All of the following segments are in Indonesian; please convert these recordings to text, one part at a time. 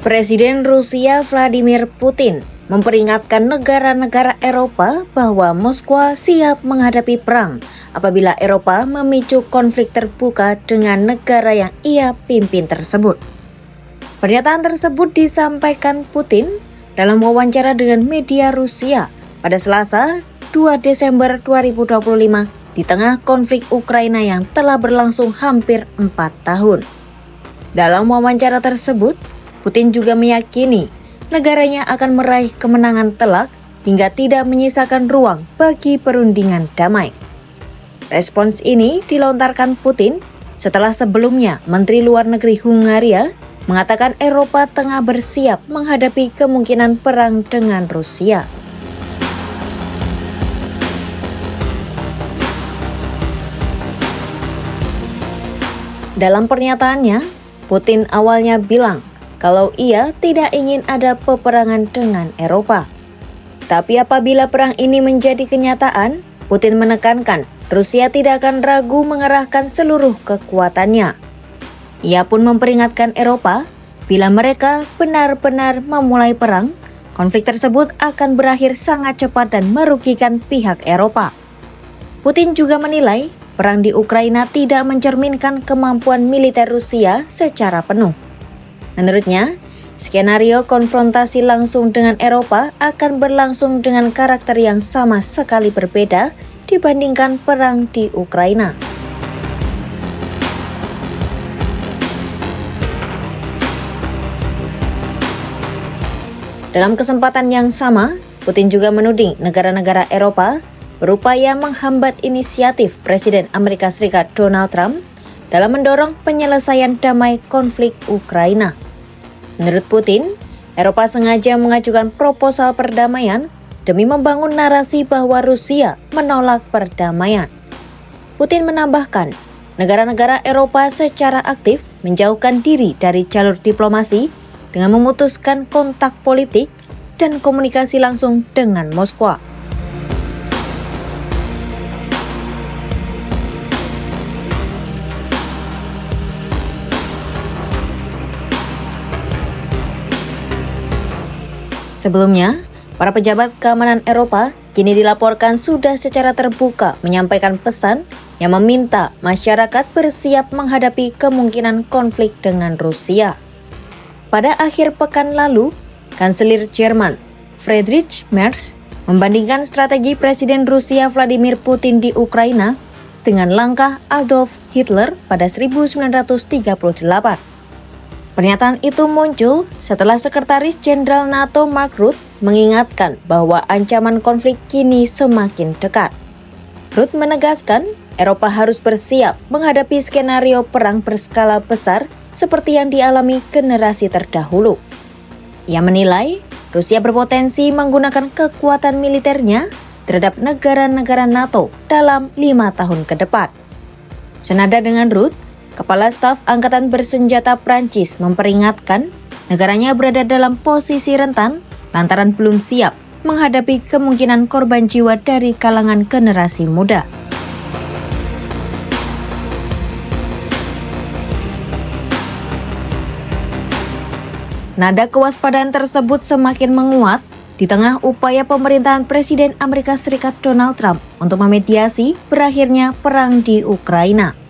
Presiden Rusia Vladimir Putin memperingatkan negara-negara Eropa bahwa Moskwa siap menghadapi perang apabila Eropa memicu konflik terbuka dengan negara yang ia pimpin tersebut. Pernyataan tersebut disampaikan Putin dalam wawancara dengan media Rusia pada Selasa 2 Desember 2025 di tengah konflik Ukraina yang telah berlangsung hampir 4 tahun. Dalam wawancara tersebut, Putin juga meyakini negaranya akan meraih kemenangan telak hingga tidak menyisakan ruang bagi perundingan damai. Respons ini dilontarkan Putin setelah sebelumnya Menteri Luar Negeri Hungaria mengatakan Eropa tengah bersiap menghadapi kemungkinan perang dengan Rusia. Dalam pernyataannya, Putin awalnya bilang kalau ia tidak ingin ada peperangan dengan Eropa. Tapi apabila perang ini menjadi kenyataan, Putin menekankan Rusia tidak akan ragu mengerahkan seluruh kekuatannya. Ia pun memperingatkan Eropa, bila mereka benar-benar memulai perang, konflik tersebut akan berakhir sangat cepat dan merugikan pihak Eropa. Putin juga menilai perang di Ukraina tidak mencerminkan kemampuan militer Rusia secara penuh. Menurutnya, skenario konfrontasi langsung dengan Eropa akan berlangsung dengan karakter yang sama sekali berbeda dibandingkan perang di Ukraina. Dalam kesempatan yang sama, Putin juga menuding negara-negara Eropa berupaya menghambat inisiatif Presiden Amerika Serikat Donald Trump dalam mendorong penyelesaian damai konflik Ukraina. Menurut Putin, Eropa sengaja mengajukan proposal perdamaian demi membangun narasi bahwa Rusia menolak perdamaian. Putin menambahkan, negara-negara Eropa secara aktif menjauhkan diri dari jalur diplomasi dengan memutuskan kontak politik dan komunikasi langsung dengan Moskwa. Sebelumnya, para pejabat keamanan Eropa kini dilaporkan sudah secara terbuka menyampaikan pesan yang meminta masyarakat bersiap menghadapi kemungkinan konflik dengan Rusia. Pada akhir pekan lalu, Kanselir Jerman Friedrich Merz membandingkan strategi Presiden Rusia Vladimir Putin di Ukraina dengan langkah Adolf Hitler pada 1938. Pernyataan itu muncul setelah Sekretaris Jenderal NATO Mark Rutte mengingatkan bahwa ancaman konflik kini semakin dekat. Rutte menegaskan Eropa harus bersiap menghadapi skenario perang berskala besar seperti yang dialami generasi terdahulu. Ia menilai Rusia berpotensi menggunakan kekuatan militernya terhadap negara-negara NATO dalam 5 tahun ke depan. Senada dengan Rutte, Kepala Staf Angkatan Bersenjata Prancis memperingatkan negaranya berada dalam posisi rentan lantaran belum siap menghadapi kemungkinan korban jiwa dari kalangan generasi muda. Nada kewaspadaan tersebut semakin menguat di tengah upaya pemerintahan Presiden Amerika Serikat Donald Trump untuk memediasi berakhirnya perang di Ukraina.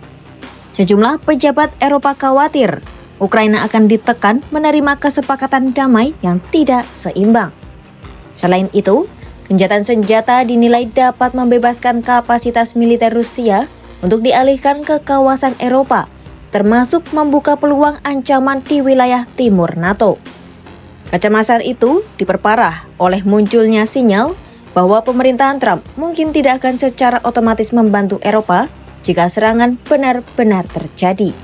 Sejumlah pejabat Eropa khawatir Ukraina akan ditekan menerima kesepakatan damai yang tidak seimbang. Selain itu, gencatan senjata dinilai dapat membebaskan kapasitas militer Rusia untuk dialihkan ke kawasan Eropa, termasuk membuka peluang ancaman di wilayah timur NATO. Kecemasan itu diperparah oleh munculnya sinyal bahwa pemerintahan Trump mungkin tidak akan secara otomatis membantu Eropa jika serangan benar-benar terjadi.